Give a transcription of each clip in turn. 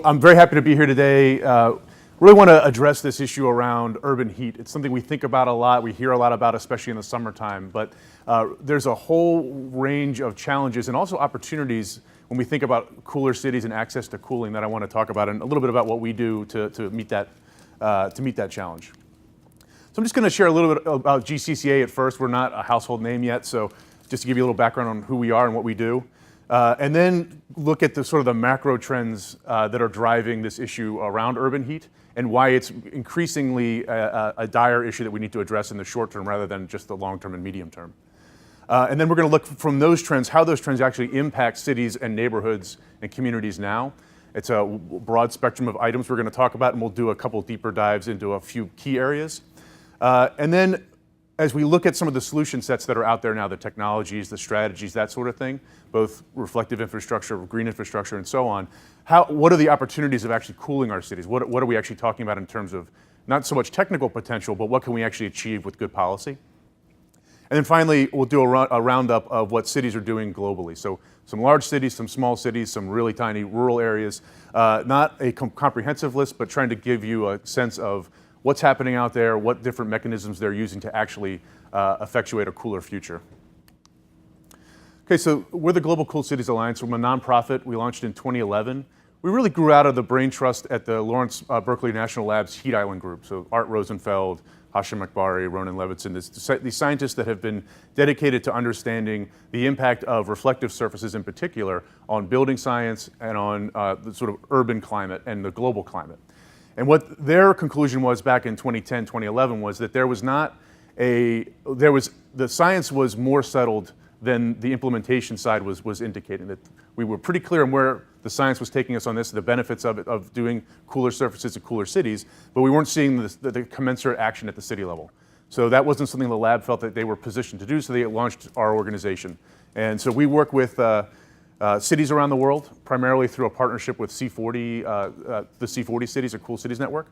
I'm very happy to be here today. Really want to address this issue around urban heat. It's something we think about a lot, we hear a lot about, especially in the summertime, but there's a whole range of challenges and also opportunities when we think about cooler cities and access to cooling that I want to talk about, and a little bit about what we do to meet that challenge. So I'm just going to share a little bit about GCCA at first. We're not a household name yet, so just to give you a little background on who we are and what we do. And then look at the sort of the macro trends that are driving this issue around urban heat and why it's increasingly a dire issue that we need to address in the short term rather than just the long term and medium term. And then we're going to look from those trends, how those trends actually impact cities and neighborhoods and communities now. It's a broad spectrum of items we're going to talk about, and we'll do a couple deeper dives into a few key areas. And then as we look at some of the solution sets that are out there now, the technologies, the strategies, that sort of thing, both reflective infrastructure, green infrastructure, and so on, what are the opportunities of actually cooling our cities? What are we actually talking about in terms of not so much technical potential, but what can we actually achieve with good policy? And then finally, we'll do a roundup of what cities are doing globally. So some large cities, some small cities, some really tiny rural areas. Not a comprehensive list, but trying to give you a sense of what's happening out there, what different mechanisms they're using to actually effectuate a cooler future. Okay, so we're the Global Cool Cities Alliance. We're a nonprofit. We launched in 2011. We really grew out of the brain trust at the Lawrence Berkeley National Labs Heat Island Group. So Art Rosenfeld, Hashim Akbari, Ronan Levinson, these scientists that have been dedicated to understanding the impact of reflective surfaces in particular on building science and on the sort of urban climate and the global climate. And what their conclusion was back in 2010, 2011 was that the science was more settled than the implementation side was indicating. That we were pretty clear on where the science was taking us on this, the benefits of it, of doing cooler surfaces and cooler cities, but we weren't seeing the commensurate action at the city level. So that wasn't something the lab felt that they were positioned to do, so they launched our organization. And so we work with cities around the world, primarily through a partnership with C40, the C40 cities, or Cool Cities Network.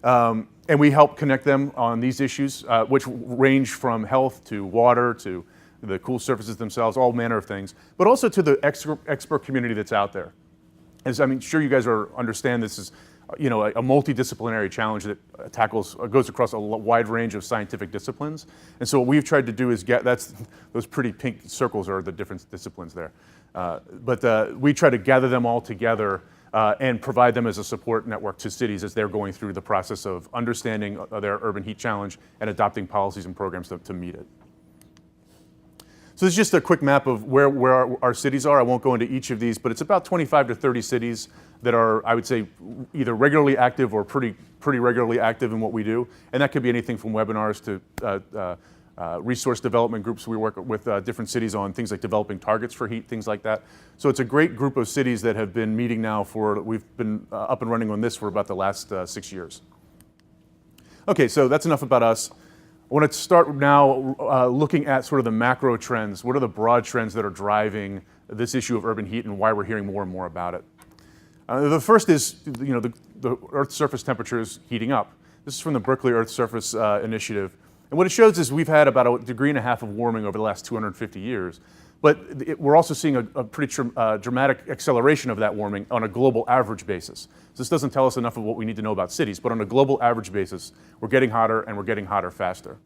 And we help connect them on these issues, which range from health to water to the cool surfaces themselves, all manner of things, but also to the expert community that's out there. As I'm sure you guys understand, this is a multidisciplinary challenge that goes across a wide range of scientific disciplines. And so what we've tried to do is those pretty pink circles are the different disciplines there. But we try to gather them all together and provide them as a support network to cities as they're going through the process of understanding their urban heat challenge and adopting policies and programs to meet it. So this is just a quick map of where our cities are. I won't go into each of these, but it's about 25 to 30 cities that are, I would say, either regularly active or pretty regularly active in what we do. And that could be anything from webinars to resource development groups. We work with different cities on things like developing targets for heat, things like that. So it's a great group of cities that have been meeting now we've been up and running on this for about the last 6 years. Okay, so that's enough about us. I want to start now looking at sort of the macro trends. What are the broad trends that are driving this issue of urban heat and why we're hearing more and more about it? The first is, the Earth's surface temperature is heating up. This is from the Berkeley Earth Surface Initiative. And what it shows is we've had about 1.5 degrees of warming over the last 250 years. But we're also seeing a pretty dramatic acceleration of that warming on a global average basis. So this doesn't tell us enough of what we need to know about cities, but on a global average basis, we're getting hotter and we're getting hotter faster.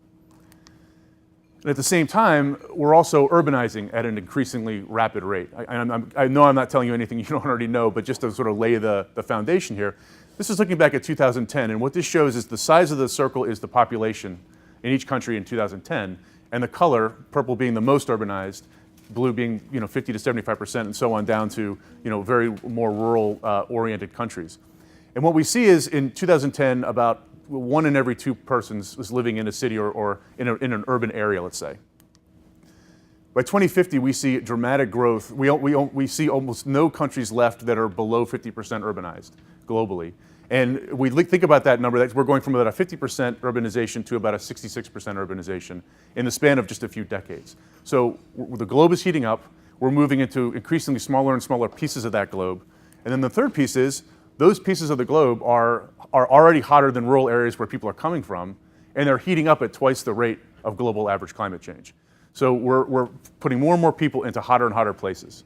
And at the same time, we're also urbanizing at an increasingly rapid rate. I know I'm not telling you anything you don't already know, but just to sort of lay the foundation here, this is looking back at 2010, and what this shows is the size of the circle is the population in each country in 2010, and the color, purple being the most urbanized, blue being 50 to 75%, and so on down to very more rural oriented countries. And what we see is in 2010, about 1 in every 2 persons was living in a city or in an urban area, let's say. By 2050, we see dramatic growth. We see almost no countries left that are below 50% urbanized globally. And we think about that number, that we're going from about a 50% urbanization to about a 66% urbanization in the span of just a few decades. So the globe is heating up. We're moving into increasingly smaller and smaller pieces of that globe. And then the third piece is those pieces of the globe are already hotter than rural areas where people are coming from, and they're heating up at twice the rate of global average climate change. So we're putting more and more people into hotter and hotter places.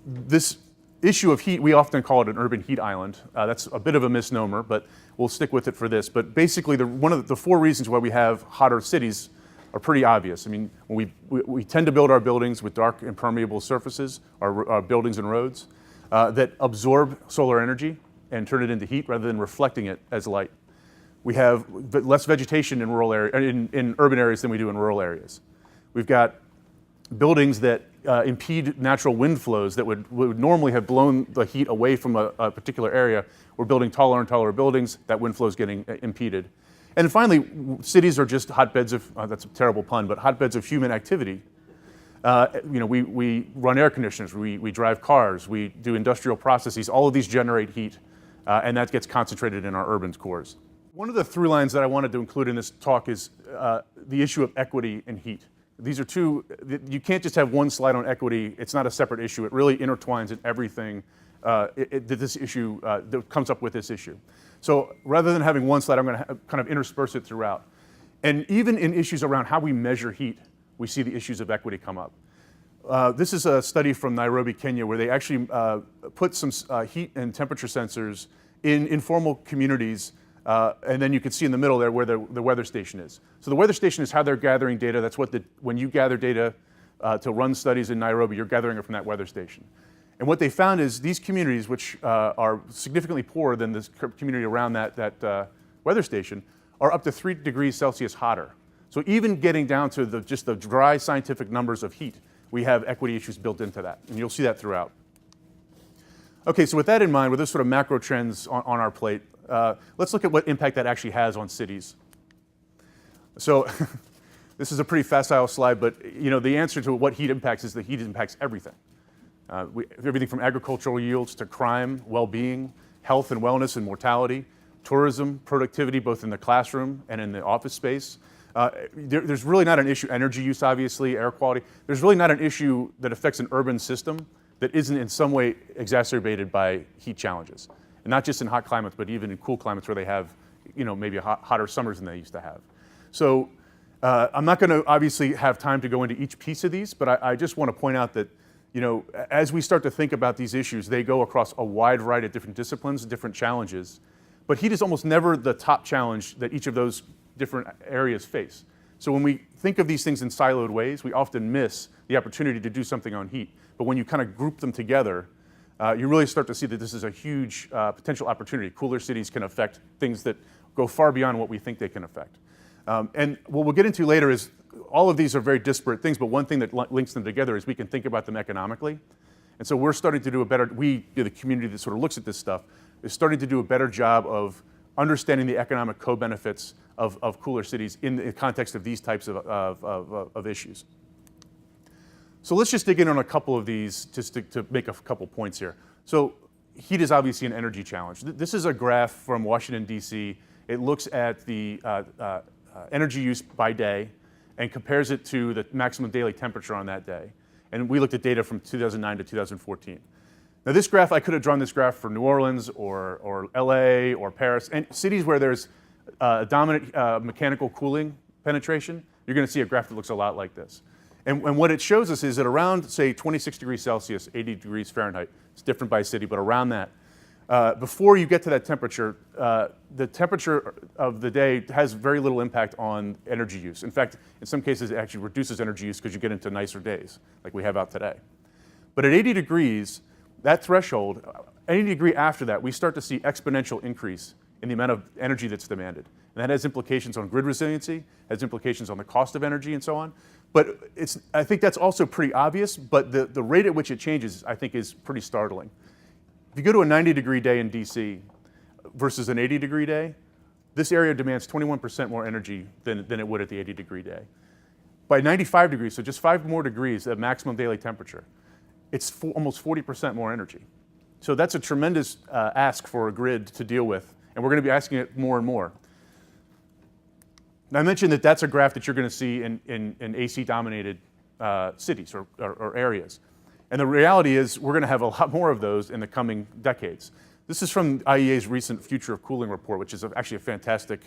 This issue of heat, we often call it an urban heat island. That's a bit of a misnomer, but we'll stick with it for this. But basically, one of the four reasons why we have hotter cities are pretty obvious. I mean, when we tend to build our buildings with dark impermeable surfaces, our buildings and roads, that absorb solar energy and turn it into heat rather than reflecting it as light. We have less vegetation in in urban areas than we do in rural areas. We've got buildings that impede natural wind flows that would normally have blown the heat away from a particular area. We're building taller and taller buildings, that wind flow is getting impeded. And finally, cities are just hotbeds of, that's a terrible pun, but hotbeds of human activity. We run air conditioners, we drive cars, we do industrial processes, all of these generate heat, and that gets concentrated in our urban cores. One of the through lines that I wanted to include in this talk is the issue of equity and heat. These are two, you can't just have one slide on equity. It's not a separate issue. It really intertwines in everything that comes up with this issue. So rather than having one slide, I'm going to kind of intersperse it throughout. And even in issues around how we measure heat, we see the issues of equity come up. This is a study from Nairobi, Kenya, where they actually put some heat and temperature sensors in informal communities. And then you can see in the middle there where the weather station is. So the weather station is how they're gathering data. That's what when you gather data to run studies in Nairobi, you're gathering it from that weather station. And what they found is these communities, which are significantly poorer than this community around that weather station, are up to 3 degrees Celsius hotter. So even getting down to just the dry scientific numbers of heat, we have equity issues built into that. And you'll see that throughout. Okay, so with that in mind, with this sort of macro trends on our plate, let's look at what impact that actually has on cities. So this is a pretty facile slide, but the answer to what heat impacts is that heat impacts everything. Everything from agricultural yields to crime, well-being, health and wellness and mortality, tourism, productivity, both in the classroom and in the office space. There's really not an issue, energy use obviously, air quality. There's really not an issue that affects an urban system that isn't in some way exacerbated by heat challenges. And not just in hot climates, but even in cool climates where they have, maybe hotter summers than they used to have. So I'm not going to obviously have time to go into each piece of these, but I just want to point out that, as we start to think about these issues, they go across a wide variety of different disciplines, different challenges. But heat is almost never the top challenge that each of those different areas face. So when we think of these things in siloed ways, we often miss the opportunity to do something on heat. But when you kind of group them together, you really start to see that this is a huge potential opportunity. Cooler cities can affect things that go far beyond what we think they can affect. And what we'll get into later is all of these are very disparate things, but one thing that links them together is we can think about them economically. And so we're starting to do the community that sort of looks at this stuff, is starting to do a better job of understanding the economic co-benefits of cooler cities in the context of these types of issues. So let's just dig in on a couple of these just to make a couple points here. So heat is obviously an energy challenge. This is a graph from Washington, D.C. It looks at the energy use by day and compares it to the maximum daily temperature on that day. And we looked at data from 2009 to 2014. Now this graph, I could have drawn this graph for New Orleans or LA or Paris, and cities where there's dominant mechanical cooling penetration. You're going to see a graph that looks a lot like this. And what it shows us is that around, say, 26 degrees Celsius, 80 degrees Fahrenheit, it's different by city, but around that, before you get to that temperature, the temperature of the day has very little impact on energy use. In fact, in some cases, it actually reduces energy use because you get into nicer days, like we have out today. But at 80 degrees, that threshold, any degree after that, we start to see exponential increase in the amount of energy that's demanded. And that has implications on grid resiliency, has implications on the cost of energy and so on. But I think that's also pretty obvious, but the rate at which it changes, I think, is pretty startling. If you go to a 90-degree day in DC versus an 80-degree day, this area demands 21% more energy than it would at the 80-degree day. By 95 degrees, so just 5 more degrees of maximum daily temperature, it's almost 40% more energy. So that's a tremendous ask for a grid to deal with, and we're going to be asking it more and more. Now, I mentioned that that's a graph that you're going to see in AC-dominated cities or areas. And the reality is we're going to have a lot more of those in the coming decades. This is from IEA's recent Future of Cooling report, which is actually a fantastic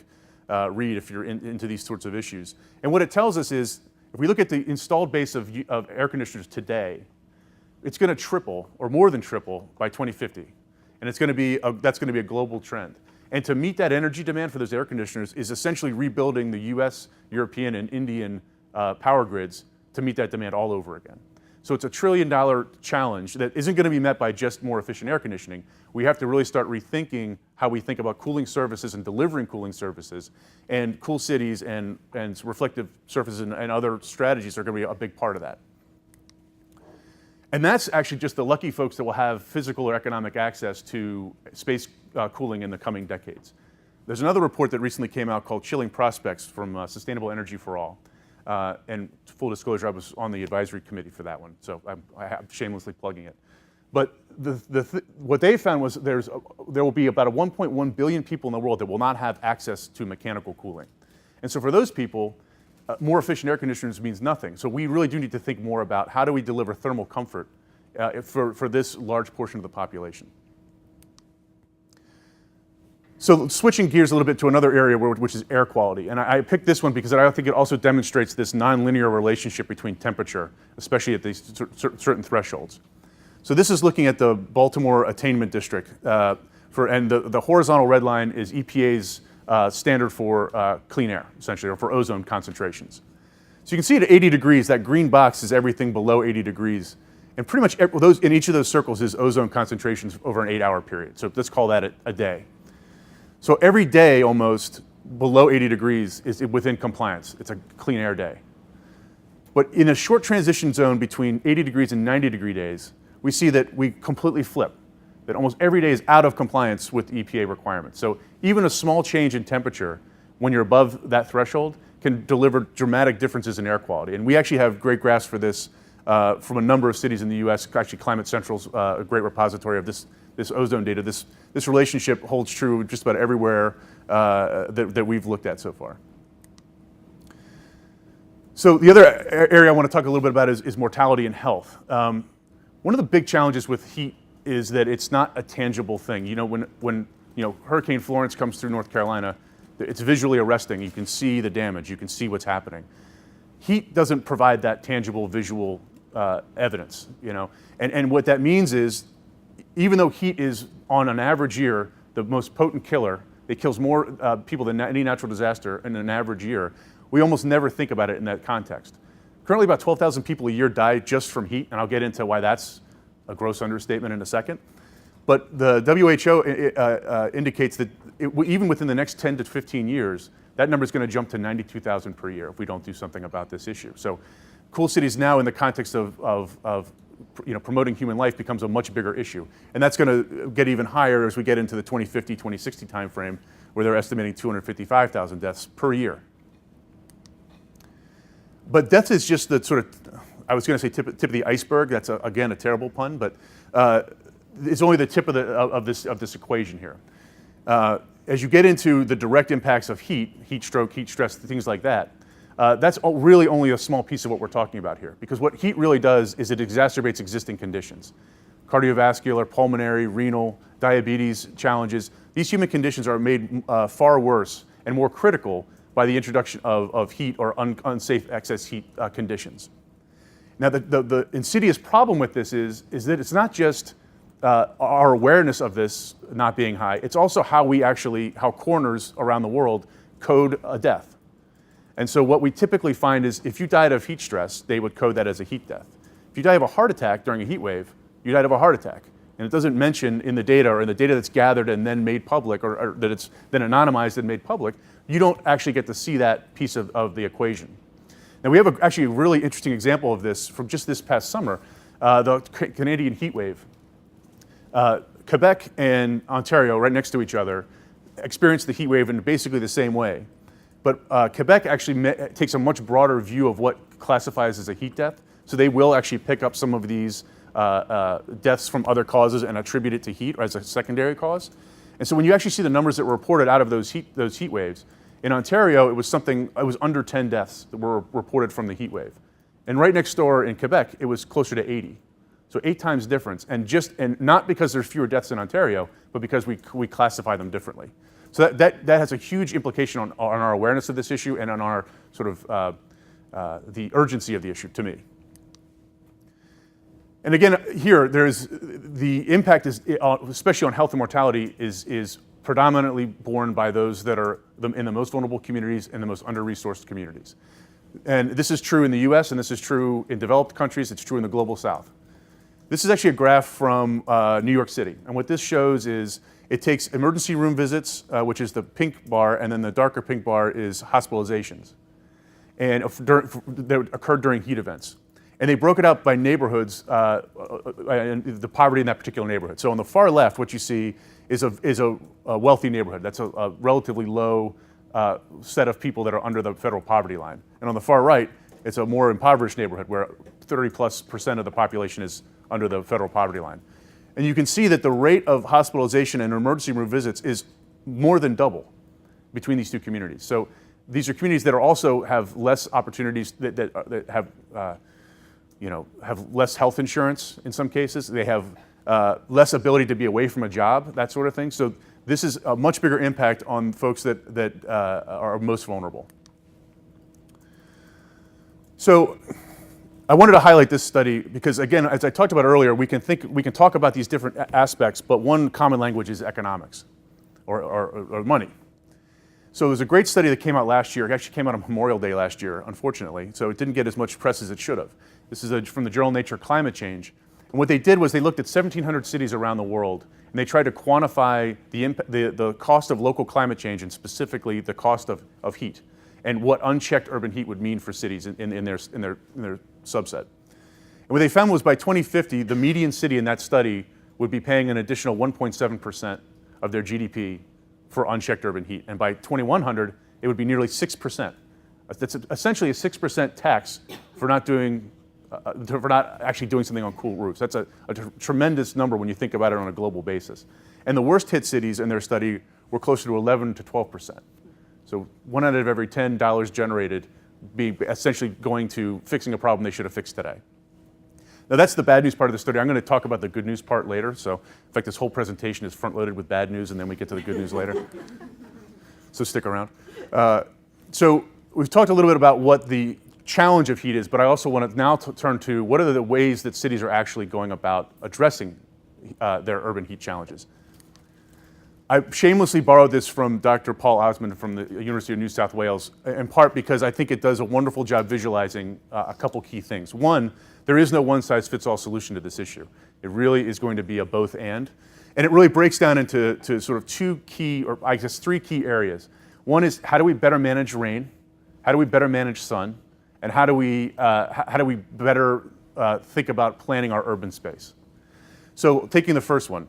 read if you're into these sorts of issues. And what it tells us is, if we look at the installed base of air conditioners today, it's going to triple or more than triple by 2050. And it's going to be that's going to be a global trend. And to meet that energy demand for those air conditioners is essentially rebuilding the US, European, and Indian power grids to meet that demand all over again. So it's $1 trillion challenge that isn't going to be met by just more efficient air conditioning. We have to really start rethinking how we think about cooling services and delivering cooling services. And cool cities and reflective surfaces and other strategies are going to be a big part of that. And that's actually just the lucky folks that will have physical or economic access to space cooling in the coming decades. There's another report that recently came out called Chilling Prospects from Sustainable Energy for All. And full disclosure, I was on the advisory committee for that one, so I'm shamelessly plugging it. But what they found was there will be about 1.1 billion people in the world that will not have access to mechanical cooling. And so for those people, more efficient air conditioners means nothing. So we really do need to think more about how do we deliver thermal comfort for this large portion of the population. So switching gears a little bit to another area which is air quality. And I picked this one because I think it also demonstrates this nonlinear relationship between temperature, especially at these certain thresholds. So this is looking at the Baltimore Attainment District. And the horizontal red line is EPA's standard for clean air, essentially, or for ozone concentrations. So you can see at 80 degrees, that green box is everything below 80 degrees. And pretty much in each of those circles is ozone concentrations over an 8-hour period. So let's call that a day. So every day almost below 80 degrees is within compliance. It's a clean air day. But in a short transition zone between 80 degrees and 90 degree days, we see that we completely flip, that almost every day is out of compliance with EPA requirements. So even a small change in temperature when you're above that threshold can deliver dramatic differences in air quality. And we actually have great graphs for this from a number of cities in the US. Actually, Climate Central's a great repository of this ozone data. This relationship holds true just about everywhere that we've looked at so far. So the other area I want to talk a little bit about is mortality and health. One of the big challenges with heat is that it's not a tangible thing. You know, when Hurricane Florence comes through North Carolina, it's visually arresting. You can see the damage. You can see what's happening. Heat doesn't provide that tangible visual evidence. And what that means is, even though heat is, on an average year, the most potent killer, it kills more people than any natural disaster in an average year, we almost never think about it in that context. Currently, about 12,000 people a year die just from heat, and I'll get into why that's a gross understatement in a second. But the WHO indicates that even within the next 10 to 15 years, that number is going to jump to 92,000 per year if we don't do something about this issue. So cool cities now, in the context of promoting human life, becomes a much bigger issue. And that's going to get even higher as we get into the 2050, 2060 timeframe, where they're estimating 255,000 deaths per year. But death is just the sort of, I was going to say tip of the iceberg. That's, again, a terrible pun, but it's only the tip of this equation here. As you get into the direct impacts of heat stroke, heat stress, things like that, that's really only a small piece of what we're talking about here. Because what heat really does is it exacerbates existing conditions. Cardiovascular, pulmonary, renal, diabetes challenges. These human conditions are made far worse and more critical by the introduction of heat or unsafe excess heat conditions. Now, the insidious problem with this is that it's not just our awareness of this not being high, it's also how coroners around the world code a death. And so what we typically find is if you died of heat stress, they would code that as a heat death. If you die of a heart attack during a heat wave, you died of a heart attack. And it doesn't mention in the data, or in the data that's gathered and then made public, or that it's then anonymized and made public, you don't actually get to see that piece of the equation. Now, we have actually a really interesting example of this from just this past summer, the Canadian Heatwave. Quebec and Ontario, right next to each other, experienced the heat wave in basically the same way. But Quebec actually takes a much broader view of what classifies as a heat death. So they will actually pick up some of these deaths from other causes and attribute it to heat as a secondary cause. And so when you actually see the numbers that were reported out of those heat waves, in Ontario, it was under 10 deaths that were reported from the heat wave. And right next door in Quebec, it was closer to 80. So 8 times difference, and not because there's fewer deaths in Ontario, but because we classify them differently. So that has a huge implication on our awareness of this issue and on our sort of the urgency of the issue, to me. And again, here, there's the impact is, especially on health and mortality, is predominantly borne by those that are in the most vulnerable communities and the most under-resourced communities. And this is true in the US, and this is true in developed countries, it's true in the global South. This is actually a graph from New York City. And what this shows is it takes emergency room visits, which is the pink bar, and then the darker pink bar is hospitalizations, and that occurred during heat events. And they broke it out by neighborhoods and the poverty in that particular neighborhood. So on the far left, what you see is a wealthy neighborhood. That's a relatively low set of people that are under the federal poverty line. And on the far right, it's a more impoverished neighborhood where 30+% of the population is under the federal poverty line. And you can see that the rate of hospitalization and emergency room visits is more than double between these two communities. So these are communities that are also have less opportunities, that have have less health insurance in some cases. They have less ability to be away from a job, that sort of thing. So this is a much bigger impact on folks that are most vulnerable. So I wanted to highlight this study because, again, as I talked about earlier, we can talk about these different aspects, but one common language is economics or money. So there's a great study that came out last year. It actually came out on Memorial Day last year, unfortunately, so it didn't get as much press as it should have. This is from the journal Nature Climate Change. And what they did was they looked at 1,700 cities around the world, and they tried to quantify the cost of local climate change, and specifically the cost of heat, and what unchecked urban heat would mean for cities in their subset. And what they found was by 2050, the median city in that study would be paying an additional 1.7% of their GDP for unchecked urban heat. And by 2100, it would be nearly 6%. That's essentially a 6% tax for not actually doing something on cool roofs. That's a tremendous number when you think about it on a global basis. And the worst hit cities in their study were closer to 11 to 12%. So 1 out of every $10 generated be essentially going to fixing a problem they should have fixed today. Now that's the bad news part of the study. I'm going to talk about the good news part later. So in fact, this whole presentation is front-loaded with bad news, and then we get to the good news later. So stick around. So we've talked a little bit about what the challenge of heat is, but I also want to now turn to what are the ways that cities are actually going about addressing their urban heat challenges. I shamelessly borrowed this from Dr. Paul Osmond from the University of New South Wales, in part because I think it does a wonderful job visualizing a couple key things. One, there is no one-size-fits-all solution to this issue. It really is going to be a both-and. And it really breaks down into sort of two key, or I guess 3 key areas. One is, how do we better manage rain? How do we better manage sun? And how do we better think about planning our urban space? So taking the first one,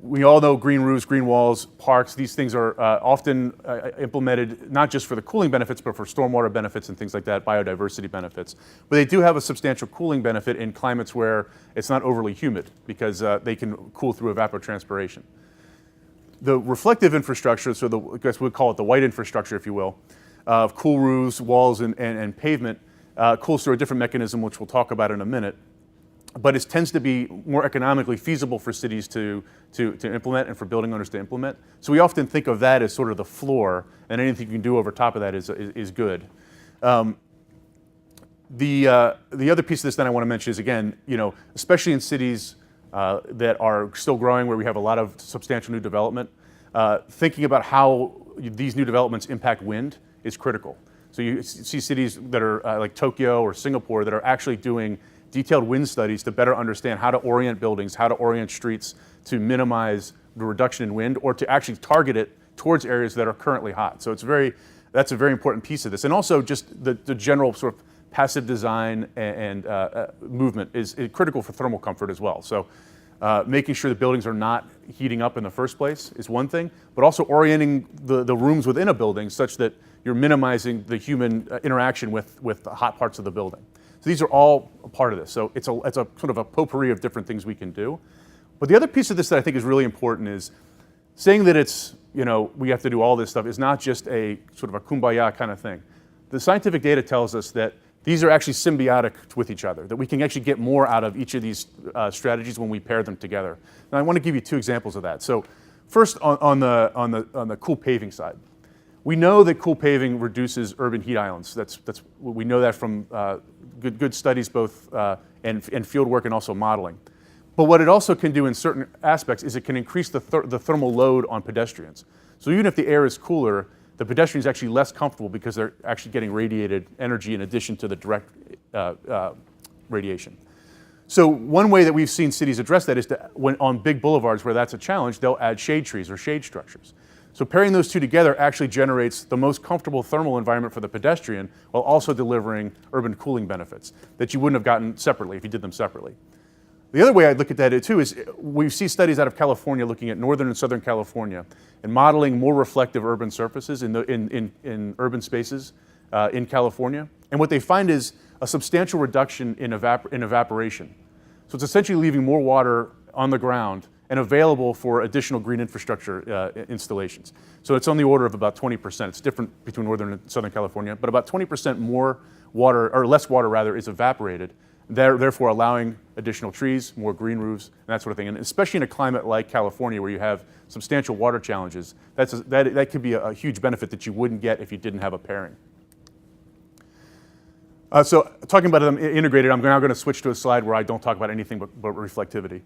we all know green roofs, green walls, parks. These things are often implemented not just for the cooling benefits, but for stormwater benefits and things like that, biodiversity benefits. But they do have a substantial cooling benefit in climates where it's not overly humid, because they can cool through evapotranspiration. The reflective infrastructure, so I guess we'd call it the white infrastructure, if you will, of cool roofs, walls, and pavement, cools through a different mechanism, which we'll talk about in a minute. But it tends to be more economically feasible for cities to implement and for building owners to implement. So we often think of that as sort of the floor, and anything you can do over top of that is good. The other piece of this that I want to mention is, again, especially in cities that are still growing, where we have a lot of substantial new development, thinking about how these new developments impact wind is critical. So you see cities that are like Tokyo or Singapore that are actually doing detailed wind studies to better understand how to orient buildings, how to orient streets to minimize the reduction in wind, or to actually target it towards areas that are currently hot. So that's a very important piece of this. And also just the general sort of passive design and movement is critical for thermal comfort as well. So making sure the buildings are not heating up in the first place is one thing, but also orienting the rooms within a building such that you're minimizing the human interaction with the hot parts of the building. So these are all a part of this. So it's a sort of a potpourri of different things we can do. But the other piece of this that I think is really important is saying that it's, we have to do all this stuff is not just a sort of a kumbaya kind of thing. The scientific data tells us that these are actually symbiotic with each other, that we can actually get more out of each of these strategies when we pair them together. Now I want to give you 2 examples of that. So first on the cool paving side. We know that cool paving reduces urban heat islands. We know that from good studies, both and field work and also modeling. But what it also can do in certain aspects is it can increase the thermal load on pedestrians. So even if the air is cooler, the pedestrian is actually less comfortable because they're actually getting radiated energy in addition to the direct radiation. So one way that we've seen cities address that is when on big boulevards where that's a challenge, they'll add shade trees or shade structures. So pairing those two together actually generates the most comfortable thermal environment for the pedestrian while also delivering urban cooling benefits that you wouldn't have gotten separately if you did them separately. The other way I'd look at that too is we see studies out of California looking at northern and southern California and modeling more reflective urban surfaces in urban spaces in California. And what they find is a substantial reduction in evaporation. So it's essentially leaving more water on the ground and available for additional green infrastructure installations. So it's on the order of about 20%. It's different between northern and southern California, but about 20% more water, or less water rather, is evaporated, therefore allowing additional trees, more green roofs, and that sort of thing. And especially in a climate like California where you have substantial water challenges, that could be a huge benefit that you wouldn't get if you didn't have a pairing. So talking about them integrated, I'm now going to switch to a slide where I don't talk about anything but reflectivity.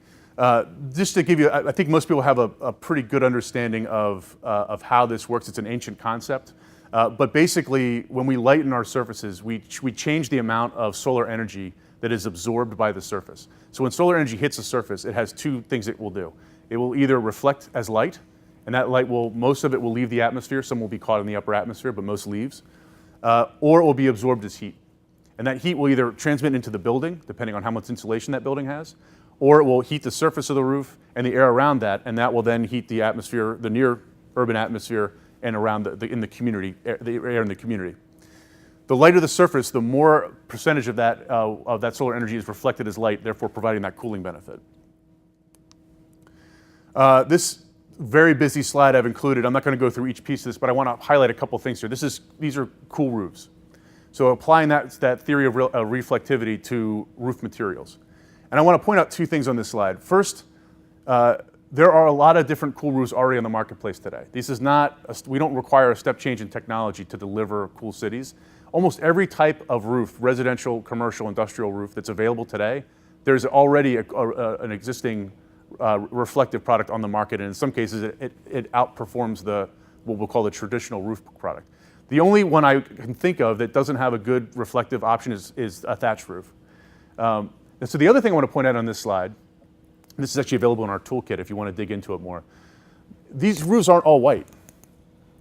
Just to give you, I think most people have a pretty good understanding of how this works. It's an ancient concept. But basically, when we lighten our surfaces, we change the amount of solar energy that is absorbed by the surface. So when solar energy hits the surface, it has two things it will do. It will either reflect as light, and that light most of it will leave the atmosphere. Some will be caught in the upper atmosphere, but most leaves. Or it will be absorbed as heat. And that heat will either transmit into the building, depending on how much insulation that building has, or it will heat the surface of the roof and the air around that, and that will then heat the atmosphere, the near urban atmosphere, and around in the community, the air in the community. The lighter the surface, the more percentage of that solar energy is reflected as light, therefore providing that cooling benefit. This very busy slide I've included, I'm not going to go through each piece of this, but I want to highlight a couple things here. These are cool roofs. So applying that theory of reflectivity to roof materials. And I want to point out two things on this slide. First, there are a lot of different cool roofs already on the marketplace today. This is not, we don't require a step change in technology to deliver cool cities. Almost every type of roof, residential, commercial, industrial roof that's available today, there's already an existing reflective product on the market, and in some cases it outperforms what we'll call the traditional roof product. The only one I can think of that doesn't have a good reflective option is a thatched roof. And so the other thing I want to point out on this slide, and this is actually available in our toolkit if you want to dig into it more, these roofs aren't all white.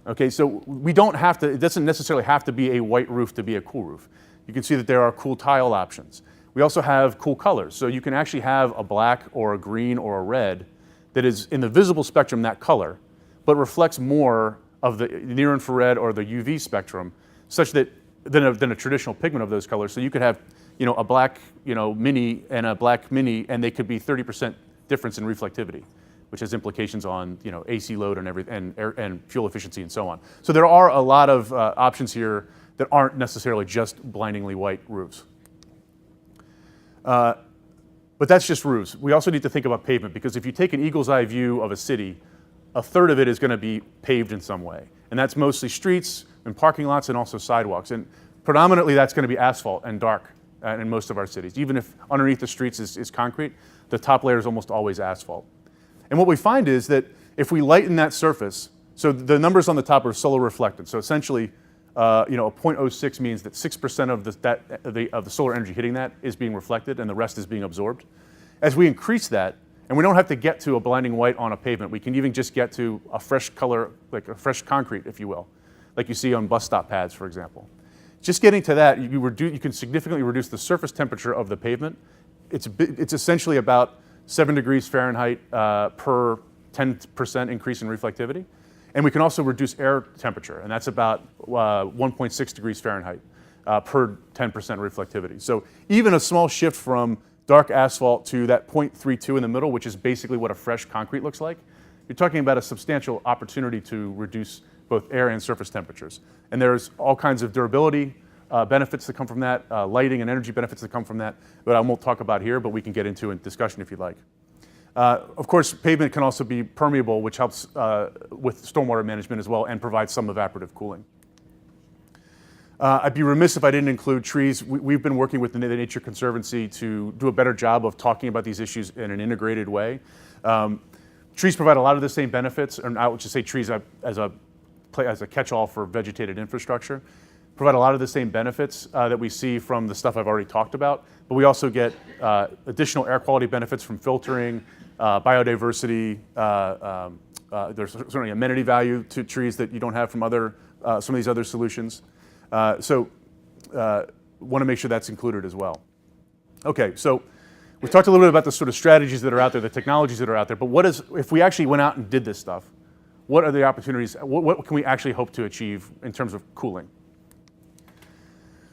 Okay, so we don't have to, it doesn't necessarily have to be a white roof to be a cool roof. You can see that there are cool tile options. We also have cool colors. So you can actually have a black or a green or a red that is in the visible spectrum that color, but reflects more of the near infrared or the UV spectrum, such that than a traditional pigment of those colors. So you could have, a black, mini and a black mini, and they could be 30% difference in reflectivity, which has implications on, AC load and everything, and fuel efficiency and so on. So there are a lot of options here that aren't necessarily just blindingly white roofs. But that's just roofs. We also need to think about pavement, because if you take an eagle's eye view of a city, a third of it is going to be paved in some way. And that's mostly streets and parking lots and also sidewalks. And predominantly that's going to be asphalt and dark in most of our cities. Even if underneath the streets is concrete, the top layer is almost always asphalt. And what we find is that if we lighten that surface, so the numbers on the top are solar reflected. So essentially, a 0.06 means that 6% of the solar energy hitting that is being reflected and the rest is being absorbed. As we increase that, and we don't have to get to a blinding white on a pavement. We can even just get to a fresh color, like a fresh concrete, if you will, like you see on bus stop pads, for example. Just getting to that, you can significantly reduce the surface temperature of the pavement. It's essentially about 7 degrees Fahrenheit per 10% increase in reflectivity. And we can also reduce air temperature, and that's about 1.6 degrees Fahrenheit per 10% reflectivity. So even a small shift from dark asphalt to that 0.32 in the middle, which is basically what a fresh concrete looks like, you're talking about a substantial opportunity to reduce both air and surface temperatures. And there's all kinds of durability benefits that come from that, lighting and energy benefits that come from that, that I won't talk about here, but we can get into in discussion if you'd like. Of course, pavement can also be permeable, which helps with stormwater management as well and provides some evaporative cooling. I'd be remiss if I didn't include trees. We've been working with the Nature Conservancy to do a better job of talking about these issues in an integrated way. Trees provide a lot of the same benefits, and I would just say trees as a catch-all for vegetated infrastructure, provide a lot of the same benefits that we see from the stuff I've already talked about, but we also get additional air quality benefits from filtering, biodiversity. There's certainly amenity value to trees that you don't have from some of these other solutions. So want to make sure that's included as well. Okay, so we've talked a little bit about the sort of strategies that are out there, the technologies that are out there, but if we actually went out and did this stuff, what are the opportunities, what can we actually hope to achieve in terms of cooling?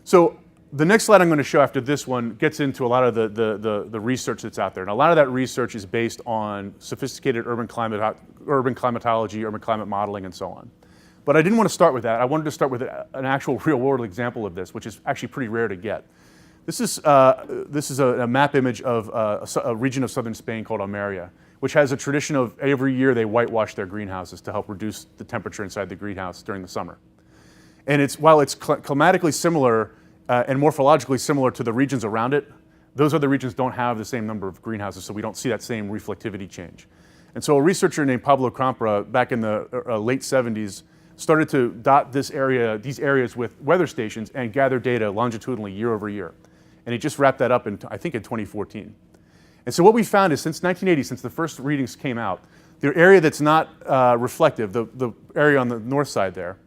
So the next slide I'm going to show after this one gets into a lot of the research that's out there. And a lot of that research is based on sophisticated urban climatology, urban climate modeling, and so on. But I didn't want to start with that. I wanted to start with an actual real-world example of this, which is actually pretty rare to get. This is a map image of a region of southern Spain called Almeria, which has a tradition of every year they whitewash their greenhouses to help reduce the temperature inside the greenhouse during the summer. And while it's climatically similar and morphologically similar to the regions around it, those other regions don't have the same number of greenhouses, so we don't see that same reflectivity change. And so a researcher named Pablo Campra, back in the late 70s, started to dot these areas with weather stations and gather data longitudinally year over year. And he just wrapped that up I think in 2014. And so what we found is since 1980, since the first readings came out, the area that's not reflective, the area on the north side there,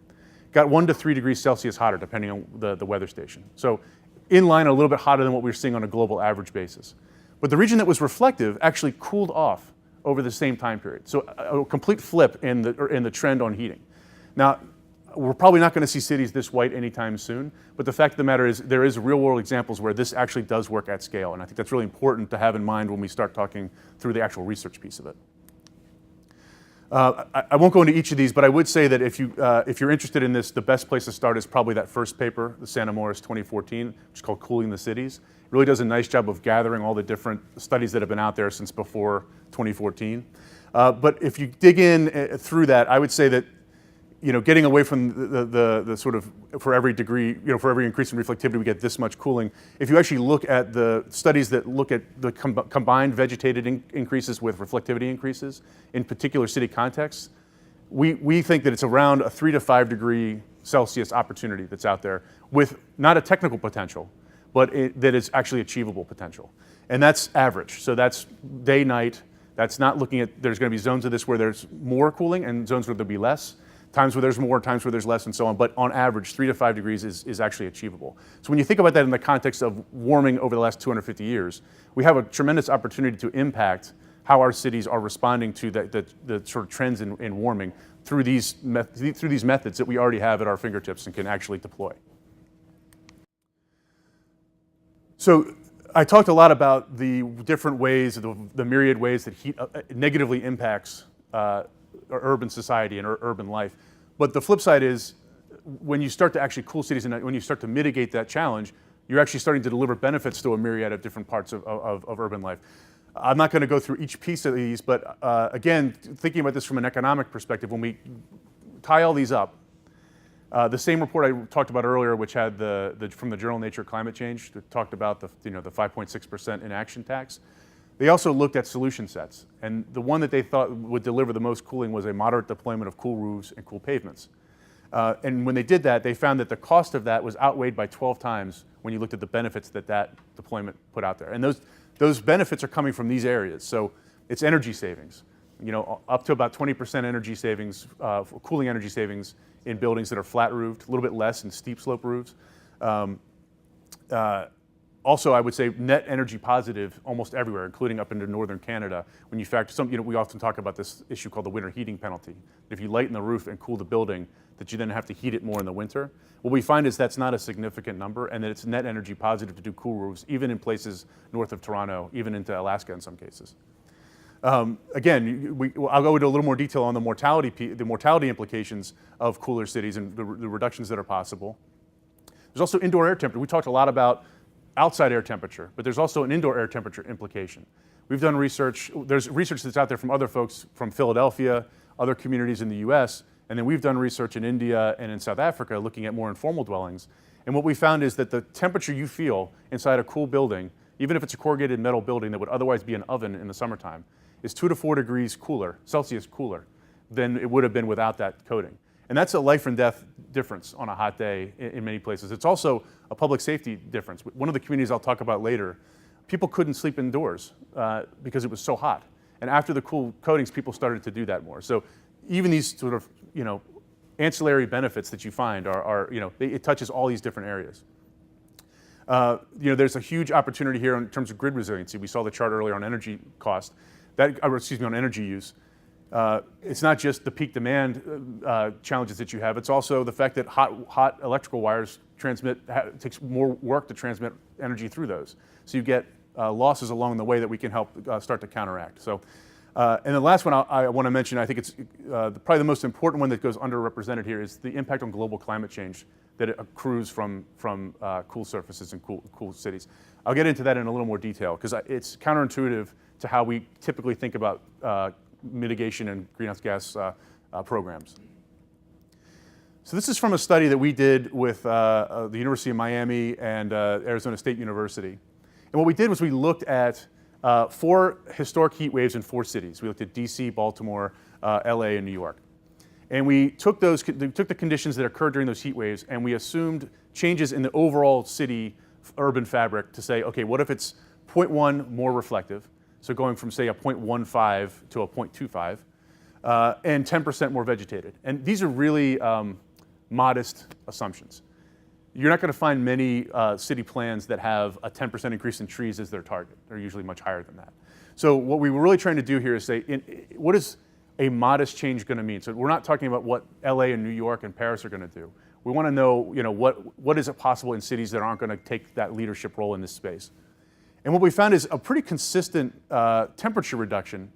got 1 to 3 degrees Celsius hotter depending on the weather station. So in line, a little bit hotter than what we were seeing on a global average basis. But the region that was reflective actually cooled off over the same time period. So a complete flip in the trend on heating. Now, we're probably not going to see cities this white anytime soon, but the fact of the matter is there is real-world examples where this actually does work at scale, and I think that's really important to have in mind when we start talking through the actual research piece of it. I won't go into each of these, but I would say that if you're interested in this, the best place to start is probably that first paper, the Santa Morris 2014, which is called Cooling the Cities. It really does a nice job of gathering all the different studies that have been out there since before 2014. But if you dig in through that, I would say that getting away from the sort of for every degree, for every increase in reflectivity, we get this much cooling. If you actually look at the studies that look at the combined vegetated increases with reflectivity increases in particular city contexts, we think that it's around a 3 to 5 degree Celsius opportunity that's out there with not a technical potential, but that is actually achievable potential. And that's average. So that's day, night. That's not looking at, there's going to be zones of this where there's more cooling and zones where there'll be less. Times where there's more, times where there's less, and so on. But on average, 3 to 5 degrees is actually achievable. So when you think about that in the context of warming over the last 250 years, we have a tremendous opportunity to impact how our cities are responding to the sort of trends in warming through these methods that we already have at our fingertips and can actually deploy. So I talked a lot about the different ways, the myriad ways that heat negatively impacts urban society and urban life. But the flip side is when you start to actually cool cities and when you start to mitigate that challenge, you're actually starting to deliver benefits to a myriad of different parts of urban life. I'm not going to go through each piece of these, but again, thinking about this from an economic perspective, when we tie all these up, the same report I talked about earlier, which had from the journal Nature Climate Change, that talked about the 5.6% inaction tax. They also looked at solution sets, and the one that they thought would deliver the most cooling was a moderate deployment of cool roofs and cool pavements. And when they did that, they found that the cost of that was outweighed by 12 times when you looked at the benefits that deployment put out there. And those benefits are coming from these areas. So it's energy savings, up to about 20% energy savings, cooling energy savings in buildings that are flat roofed, a little bit less in steep slope roofs. Also, I would say net energy positive almost everywhere, including up into northern Canada. When you factor we often talk about this issue called the winter heating penalty. If you lighten the roof and cool the building, that you then have to heat it more in the winter. What we find is that's not a significant number, and that it's net energy positive to do cool roofs, even in places north of Toronto, even into Alaska in some cases. Again, I'll go into a little more detail on the mortality implications of cooler cities and the reductions that are possible. There's also indoor air temperature. We talked a lot about outside air temperature, but there's also an indoor air temperature implication. We've done research, there's research that's out there from other folks from Philadelphia, other communities in the US, and then we've done research in India and in South Africa looking at more informal dwellings. And what we found is that the temperature you feel inside a cool building, even if it's a corrugated metal building that would otherwise be an oven in the summertime, is 2 to 4 degrees cooler, Celsius cooler, than it would have been without that coating. And that's a life and death difference on a hot day in many places. It's also a public safety difference. One of the communities I'll talk about later, people couldn't sleep indoors because it was so hot. And after the cool coatings, people started to do that more. So even these sort of, ancillary benefits that you find it touches all these different areas. There's a huge opportunity here in terms of grid resiliency. We saw the chart earlier on energy cost, on energy use. It's not just the peak demand challenges that you have, it's also the fact that hot electrical wires it takes more work to transmit energy through those. So you get losses along the way that we can help start to counteract. So, and the last one I want to mention, I think it's probably the most important one that goes underrepresented here, is the impact on global climate change that accrues from cool surfaces and cool cities. I'll get into that in a little more detail because it's counterintuitive to how we typically think about mitigation and greenhouse gas programs. So this is from a study that we did with the University of Miami and Arizona State University. And what we did was we looked at 4 historic heat waves in 4 cities. We looked at DC, Baltimore, LA, and New York. And we took the conditions that occurred during those heat waves and we assumed changes in the overall city urban fabric to say, okay, what if it's 0.1 more reflective? So going from, say, a 0.15 to a 0.25, and 10% more vegetated. And these are really modest assumptions. You're not going to find many city plans that have a 10% increase in trees as their target. They're usually much higher than that. So what we were really trying to do here is say, what is a modest change going to mean? So we're not talking about what LA and New York and Paris are going to do. We want to know, what is it possible in cities that aren't going to take that leadership role in this space? And what we found is a pretty consistent temperature reduction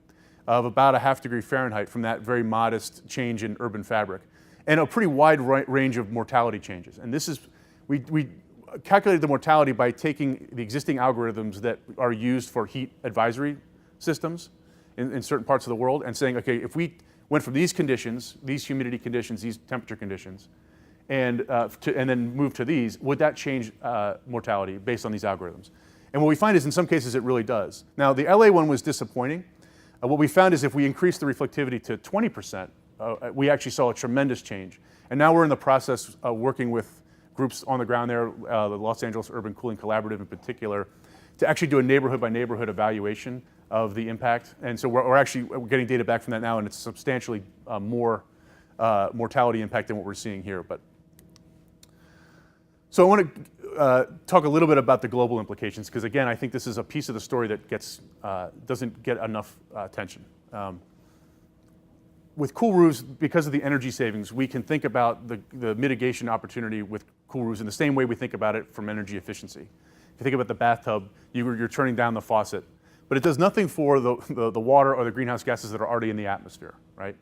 of about 0.5 degree Fahrenheit from that very modest change in urban fabric, and a pretty wide range of mortality changes. And this is, we calculated the mortality by taking the existing algorithms that are used for heat advisory systems in certain parts of the world and saying, okay, if we went from these conditions, these humidity conditions, these temperature conditions, and then moved to these, would that change mortality based on these algorithms? And what we find is in some cases it really does. Now the LA one was disappointing. What we found is if we increased the reflectivity to 20%, we actually saw a tremendous change. And now we're in the process of working with groups on the ground there, the Los Angeles Urban Cooling Collaborative in particular, to actually do a neighborhood by neighborhood evaluation of the impact. And so we're getting data back from that now, and it's substantially more mortality impact than what we're seeing here. So I want to talk a little bit about the global implications, because again, I think this is a piece of the story that doesn't get enough attention. With cool roofs, because of the energy savings, we can think about the mitigation opportunity with cool roofs in the same way we think about it from energy efficiency. If you think about the bathtub, you're turning down the faucet, but it does nothing for the water or the greenhouse gases that are already in the atmosphere, right?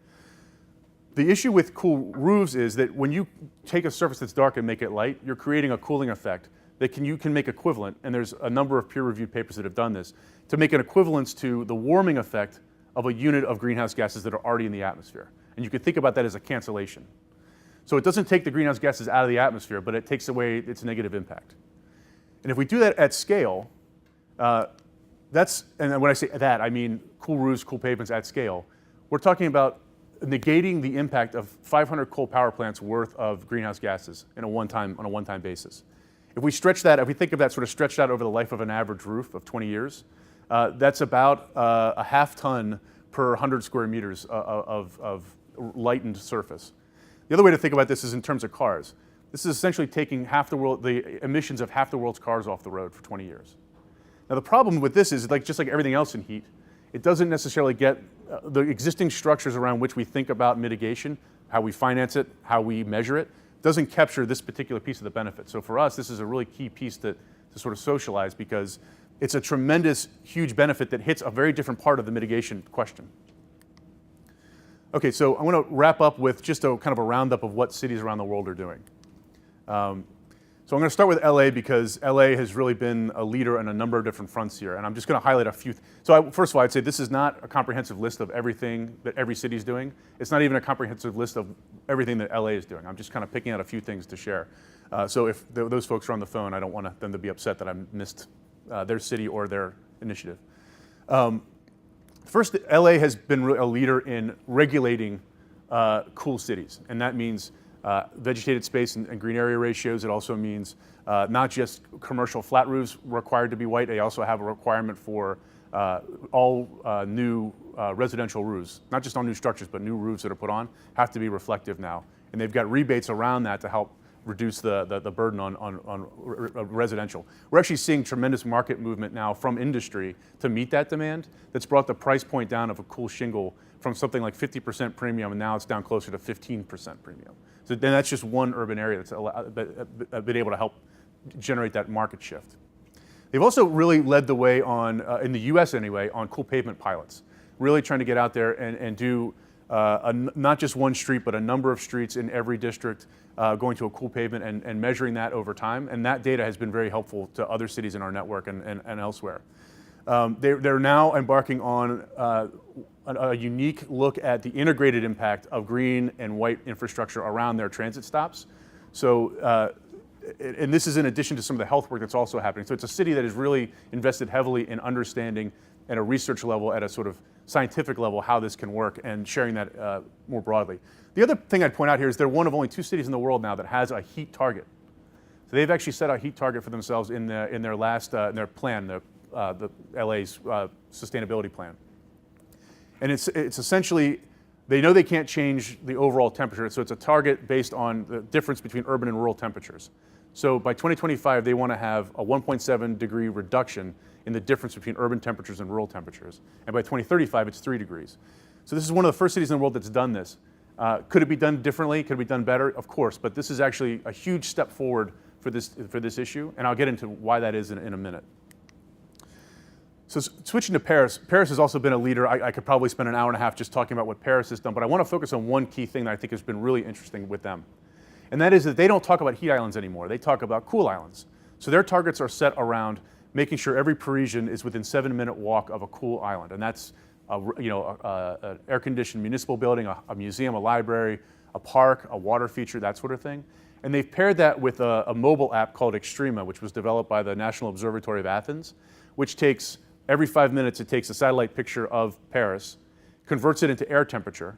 The issue with cool roofs is that when you take a surface that's dark and make it light, you're creating a cooling effect that you can make equivalent, and there's a number of peer-reviewed papers that have done this, to make an equivalence to the warming effect of a unit of greenhouse gases that are already in the atmosphere. And you can think about that as a cancellation. So it doesn't take the greenhouse gases out of the atmosphere, but it takes away its negative impact. And if we do that at scale, and when I say that, I mean cool roofs, cool pavements at scale, we're talking about negating the impact of 500 coal power plants worth of greenhouse gases on a one-time basis. If we stretch that, if we think of that sort of stretched out over the life of an average roof of 20 years, that's about a half ton per 100 square meters of lightened surface. The other way to think about this is in terms of cars. This is essentially taking the emissions of half the world's cars off the road for 20 years. Now the problem with this is, just like everything else in heat, it doesn't necessarily get the existing structures around which we think about mitigation, how we finance it, how we measure it, doesn't capture this particular piece of the benefit. So for us, this is a really key piece to sort of socialize, because it's a tremendous, huge benefit that hits a very different part of the mitigation question. Okay, so I want to wrap up with just kind of a roundup of what cities around the world are doing. So I'm going to start with LA because LA has really been a leader on a number of different fronts here, and I'm just going to highlight a few. First of all, I'd say this is not a comprehensive list of everything that every city is doing. It's not even a comprehensive list of everything that LA is doing. I'm just kind of picking out a few things to share. So if those folks are on the phone, I don't want them to be upset that I missed their city or their initiative. First, LA has been a leader in regulating cool cities, and that means vegetated space and green area ratios. It also means not just commercial flat roofs required to be white. They also have a requirement for all new residential roofs, not just on new structures, but new roofs that are put on, have to be reflective now. And they've got rebates around that to help reduce the burden on residential. We're actually seeing tremendous market movement now from industry to meet that demand. That's brought the price point down of a cool shingle from something like 50% premium, and now it's down closer to 15% premium. So then that's just one urban area that's been able to help generate that market shift. They've also really led the way on, in the US anyway, on cool pavement pilots. Really trying to get out there and do not just one street, but a number of streets in every district going to a cool pavement and measuring that over time. And that data has been very helpful to other cities in our network and elsewhere. They're now embarking on a unique look at the integrated impact of green and white infrastructure around their transit stops. So, and this is in addition to some of the health work that's also happening. So it's a city that has really invested heavily in understanding at a research level, at a sort of scientific level, how this can work and sharing that more broadly. The other thing I'd point out here is they're one of only 2 cities in the world now that has a heat target. So they've actually set a heat target for themselves in their last, in their plan, the LA's sustainability plan. And it's essentially, they know they can't change the overall temperature, so it's a target based on the difference between urban and rural temperatures. So by 2025, they want to have a 1.7 degree reduction in the difference between urban temperatures and rural temperatures. And by 2035, it's 3 degrees. So this is one of the first cities in the world that's done this. Could it be done differently? Could it be done better? Of course, but this is actually a huge step forward for this issue, and I'll get into why that is in a minute. So switching to Paris, Paris has also been a leader. I could probably spend an hour and a half just talking about what Paris has done, but I want to focus on one key thing that I think has been really interesting with them. And that is that they don't talk about heat islands anymore. They talk about cool islands. So their targets are set around making sure every Parisian is within 7-minute walk of a cool island. And that's an air-conditioned municipal building, a museum, a library, a park, a water feature, that sort of thing. And they've paired that with a mobile app called Extrema, which was developed by the National Observatory of Athens, which takes every 5 minutes, it takes a satellite picture of Paris, converts it into air temperature,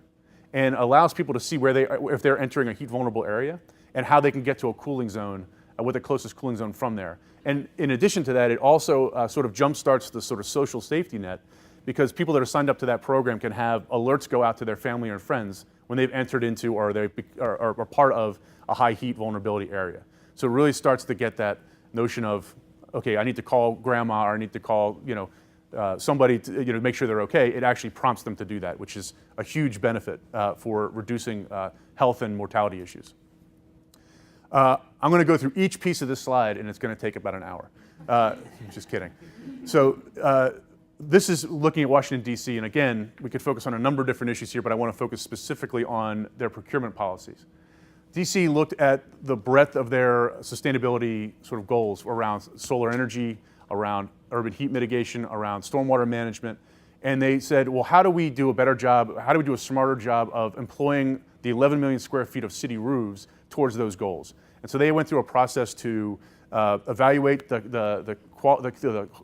and allows people to see where if they're entering a heat-vulnerable area, and how they can get to a cooling zone, with the closest cooling zone from there. And in addition to that, it also sort of jumpstarts the sort of social safety net, because people that are signed up to that program can have alerts go out to their family and friends when they've entered into or they are part of a high heat vulnerability area. So it really starts to get that notion of, okay, I need to call grandma, or I need to call somebody to make sure they're okay. It actually prompts them to do that, which is a huge benefit for reducing health and mortality issues. I'm going to go through each piece of this slide, and it's going to take about an hour. Just kidding. So this is looking at Washington, D.C., and again, we could focus on a number of different issues here, but I want to focus specifically on their procurement policies. D.C. looked at the breadth of their sustainability sort of goals around solar energy, around urban heat mitigation, around stormwater management, and they said, well, how do we do a better job, how do we do a smarter job of employing the 11 million square feet of city roofs towards those goals? And so they went through a process to evaluate the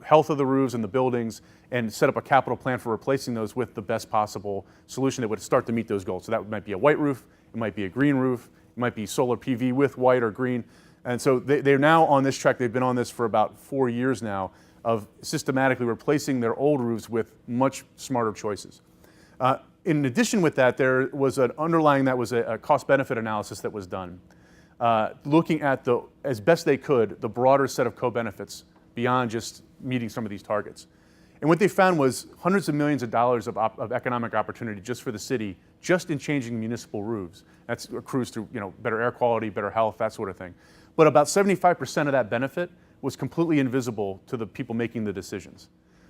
health of the roofs and the buildings and set up a capital plan for replacing those with the best possible solution that would start to meet those goals. So that might be a white roof, it might be a green roof, it might be solar PV with white or green. And so they're now on this track. They've been on this for about 4 years now of systematically replacing their old roofs with much smarter choices. In addition with that, there was an underlying that was a cost-benefit analysis that was done, looking at as best they could, the broader set of co-benefits beyond just meeting some of these targets. And what they found was hundreds of millions of dollars of economic opportunity just for the city, just in changing municipal roofs. That accrues through better air quality, better health, that sort of thing. But about 75% of that benefit was completely invisible to the people making the decisions.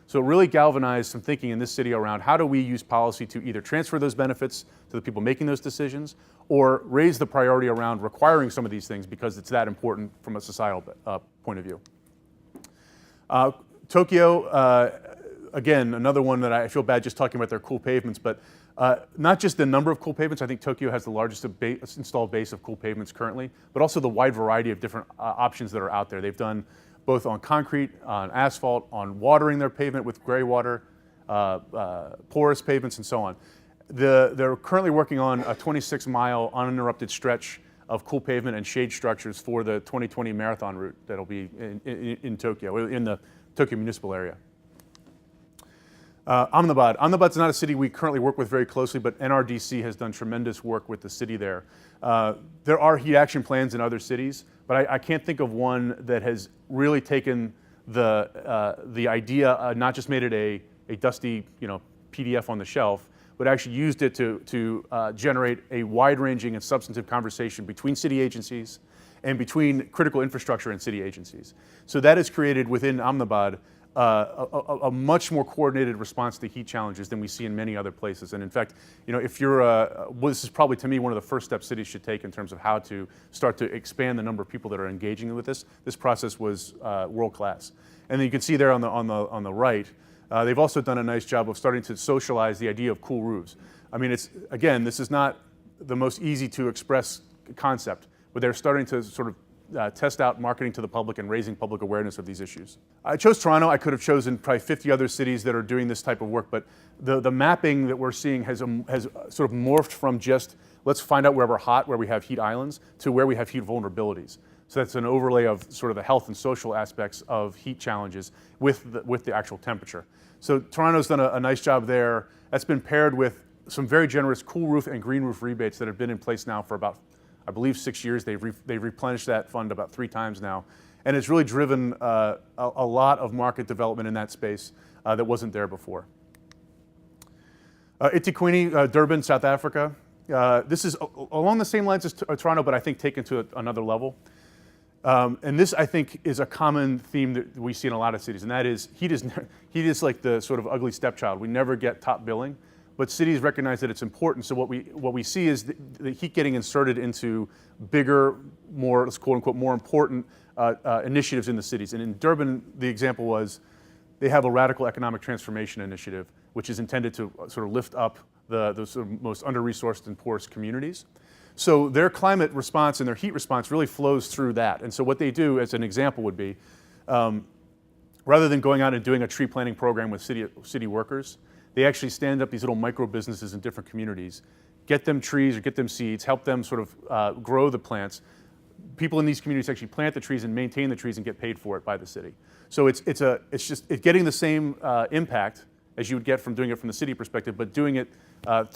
So it really galvanized some thinking in this city around how do we use policy to either transfer those benefits to the people making those decisions or raise the priority around requiring some of these things because it's that important from a societal point of view. Tokyo, again, another one that I feel bad just talking about their cool pavements, but not just the number of cool pavements. I think Tokyo has the largest installed base of cool pavements currently, but also the wide variety of different options that are out there. They've done both on concrete, on asphalt, on watering their pavement with gray water, porous pavements, and so on. They're currently working on a 26-mile uninterrupted stretch of cool pavement and shade structures for the 2020 marathon route that'll be in Tokyo, in the Tokyo municipal area. Ahmedabad. Ahmedabad's not a city we currently work with very closely, but NRDC has done tremendous work with the city there. There are heat action plans in other cities, but I can't think of one that has really taken the idea, not just made it a dusty PDF on the shelf, but actually used it to generate a wide-ranging and substantive conversation between city agencies and between critical infrastructure and city agencies. So that has created within Ahmedabad a much more coordinated response to heat challenges than we see in many other places. And in fact, if you're, well, this is probably to me one of the first steps cities should take in terms of how to start to expand the number of people that are engaging with this. This process was world class. And then you can see there on the right, they've also done a nice job of starting to socialize the idea of cool roofs. I mean, this is not the most easy to express concept, but they're starting to sort of test out marketing to the public and raising public awareness of these issues. I chose Toronto. I could have chosen probably 50 other cities that are doing this type of work, but the mapping that we're seeing has sort of morphed from just let's find out where we're hot, where we have heat islands, to where we have heat vulnerabilities. So that's an overlay of sort of the health and social aspects of heat challenges with the actual temperature. So Toronto's done a nice job there. That's been paired with some very generous cool roof and green roof rebates that have been in place now for about, I believe, 6 years. They've replenished that fund about 3 times now. And it's really driven a lot of market development in that space that wasn't there before. Itiquini, Durban, South Africa. This is along the same lines as Toronto, but I think taken to another level. And this, I think, is a common theme that we see in a lot of cities, and that is heat is like the sort of ugly stepchild. We never get top billing, but cities recognize that it's important. So what we see is the heat getting inserted into bigger, more, let's quote unquote, more important initiatives in the cities. And in Durban, the example was they have a radical economic transformation initiative, which is intended to sort of lift up the sort of most under-resourced and poorest communities. So their climate response and their heat response really flows through that. And so what they do, as an example, would be, rather than going out and doing a tree planting program with city workers, they actually stand up these little micro businesses in different communities, get them trees or get them seeds, help them sort of grow the plants. People in these communities actually plant the trees and maintain the trees and get paid for it by the city. So it's getting the same impact as you would get from doing it from the city perspective, but doing it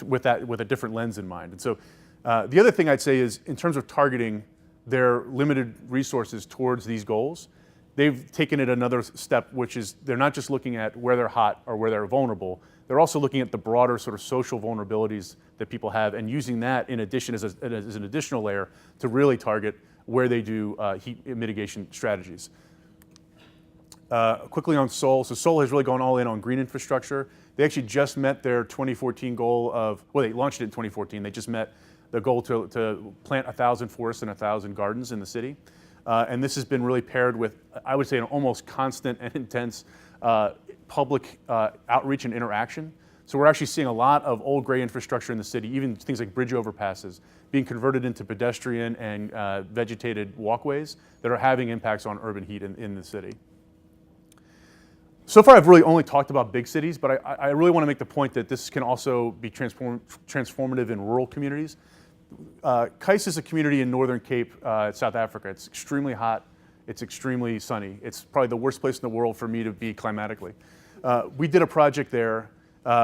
with a different lens in mind. And so the other thing I'd say is, in terms of targeting their limited resources towards these goals, they've taken it another step, which is they're not just looking at where they're hot or where they're vulnerable, they're also looking at the broader sort of social vulnerabilities that people have and using that in addition as an additional layer to really target where they do heat mitigation strategies. Quickly on Seoul. So Seoul has really gone all in on green infrastructure. They actually just met their 2014 goal of, well, they launched it in 2014. They just met the goal to plant 1,000 forests and 1,000 gardens in the city. And this has been really paired with, I would say, an almost constant and intense public outreach and interaction. So we're actually seeing a lot of old gray infrastructure in the city, even things like bridge overpasses, being converted into pedestrian and vegetated walkways that are having impacts on urban heat in the city. So far, I've really only talked about big cities, but I really want to make the point that this can also be transformative in rural communities. Kais is a community in Northern Cape, South Africa. It's extremely hot. It's extremely sunny. It's probably the worst place in the world for me to be climatically. We did a project there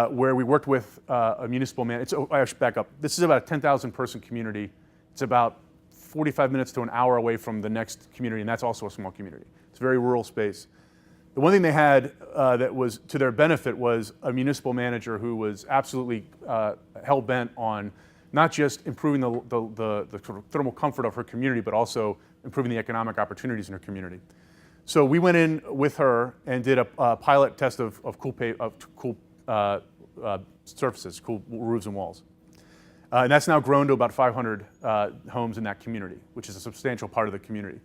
where we worked with a municipal man. I should back up. This is about a 10,000 person community. It's about 45 minutes to an hour away from the next community, and that's also a small community. It's a very rural space. The one thing they had that was to their benefit was a municipal manager who was absolutely hell-bent on not just improving the sort of thermal comfort of her community, but also improving the economic opportunities in her community. So we went in with her and did a pilot test of cool surfaces, cool roofs and walls. And that's now grown to about 500 homes in that community, which is a substantial part of the community.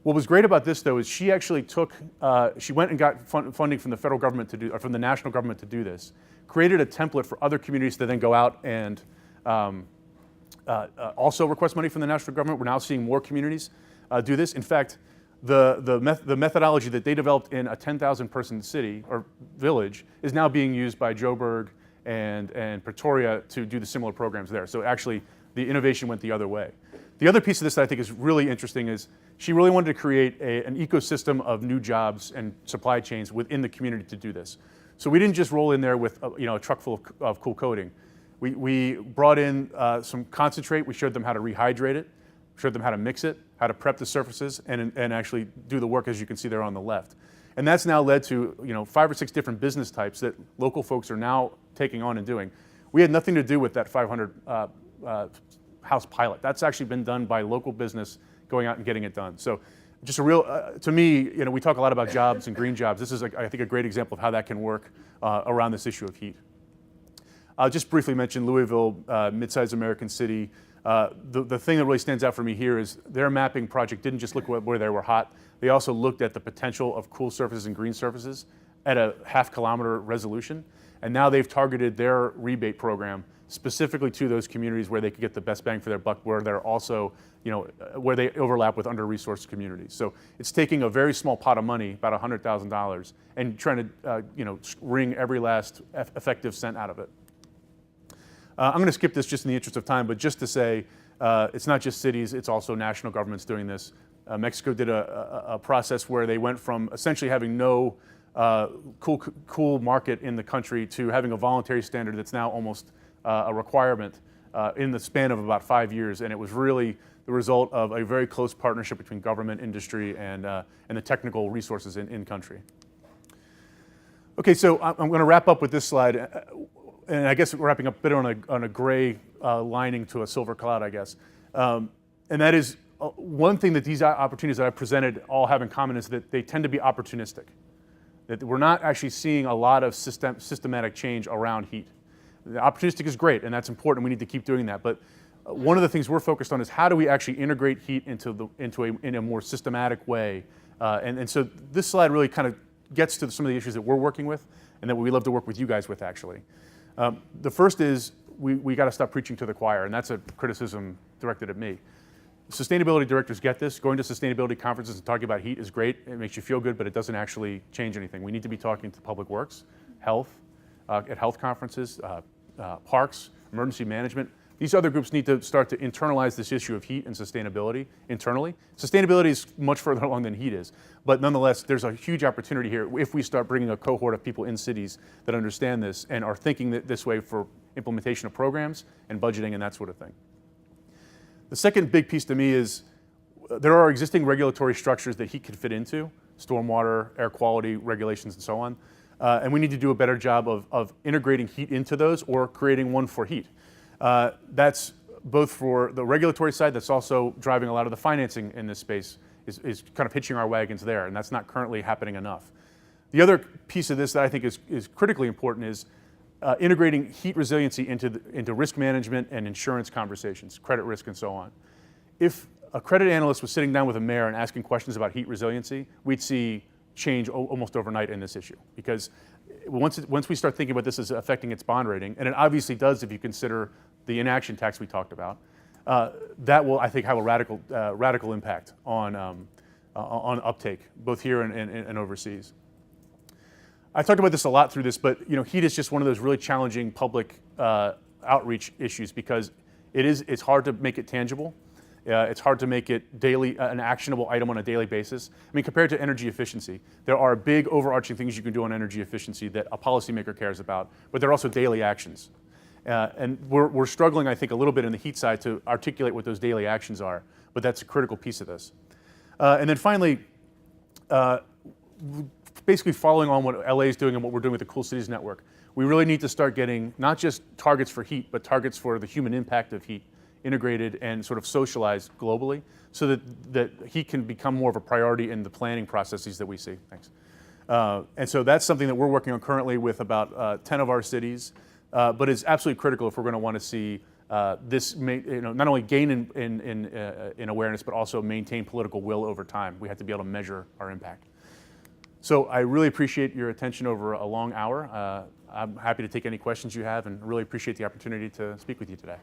What was great about this, though, is she actually she went and got funding from the federal government to do, or from the national government to do this, created a template for other communities to then go out and also request money from the national government. We're now seeing more communities do this. In fact, the methodology that they developed in a 10,000 person city or village is now being used by Joburg and Pretoria to do the similar programs there. So actually, the innovation went the other way. The other piece of this that I think is really interesting is she really wanted to create an ecosystem of new jobs and supply chains within the community to do this. So we didn't just roll in there with a truck full of cool coating. We brought in some concentrate. We showed them how to rehydrate it, showed them how to mix it, how to prep the surfaces, and actually do the work, as you can see there on the left. And that's now led to 5 or 6 different business types that local folks are now taking on and doing. We had nothing to do with that 500 house pilot. That's actually been done by local business going out and getting it done. So just a real, to me, we talk a lot about jobs and green jobs. This is, I think, a great example of how that can work around this issue of heat. I'll just briefly mention Louisville, mid-sized American city. The thing that really stands out for me here is their mapping project didn't just look where they were hot. They also looked at the potential of cool surfaces and green surfaces at a half-kilometer resolution. And now they've targeted their rebate program specifically to those communities where they could get the best bang for their buck, where they're also, where they overlap with under-resourced communities. So it's taking a very small pot of money, about $100,000, and trying to, wring every last effective cent out of it. I'm going to skip this just in the interest of time, but just to say, it's not just cities, it's also national governments doing this. Mexico did a process where they went from essentially having no cool market in the country to having a voluntary standard that's now almost a requirement in the span of about 5 years. And it was really the result of a very close partnership between government, industry, and the technical resources in country. Okay, so I'm going to wrap up with this slide. And I guess we're wrapping up a bit on a gray lining to a silver cloud, I guess. And that is one thing that these opportunities that I've presented all have in common is that they tend to be opportunistic. That we're not actually seeing a lot of systematic change around heat. The opportunistic is great, and that's important. We need to keep doing that. But one of the things we're focused on is how do we actually integrate heat in a more systematic way. And so this slide really kind of gets to some of the issues that we're working with and that we love to work with you guys with, actually. The first is we got to stop preaching to the choir, and that's a criticism directed at me. Sustainability directors get this. Going to sustainability conferences and talking about heat is great. It makes you feel good, but it doesn't actually change anything. We need to be talking to public works, health, at health conferences, parks, emergency management. These other groups need to start to internalize this issue of heat and sustainability internally. Sustainability is much further along than heat is, but nonetheless, there's a huge opportunity here if we start bringing a cohort of people in cities that understand this and are thinking this way for implementation of programs and budgeting and that sort of thing. The second big piece to me is there are existing regulatory structures that heat could fit into, stormwater, air quality regulations, and so on. And we need to do a better job of integrating heat into those or creating one for heat. That's both for the regulatory side, that's also driving a lot of the financing in this space, is kind of hitching our wagons there, and that's not currently happening enough. The other piece of this that I think is critically important is integrating heat resiliency into risk management and insurance conversations, credit risk and so on. If a credit analyst was sitting down with a mayor and asking questions about heat resiliency, we'd see change almost overnight in this issue. Because once we start thinking about this as affecting its bond rating, and it obviously does if you consider the inaction tax we talked about, that will, I think, have a radical impact on uptake, both here and overseas. I talked about this a lot through this, but heat is just one of those really challenging public outreach issues because it's hard to make it tangible. It's hard to make it an actionable item on a daily basis. I mean, compared to energy efficiency, there are big overarching things you can do on energy efficiency that a policymaker cares about, but there are also daily actions. And we're struggling, I think, a little bit in the heat side to articulate what those daily actions are, but that's a critical piece of this. And then finally, basically following on what LA is doing and what we're doing with the Cool Cities Network, we really need to start getting not just targets for heat, but targets for the human impact of heat integrated and sort of socialized globally so that he can become more of a priority in the planning processes that we see. Thanks. And so that's something that we're working on currently with about 10 of our cities, but it's absolutely critical if we're going to want to see this not only gain in awareness, but also maintain political will over time. We have to be able to measure our impact. So I really appreciate your attention over a long hour. I'm happy to take any questions you have and really appreciate the opportunity to speak with you today.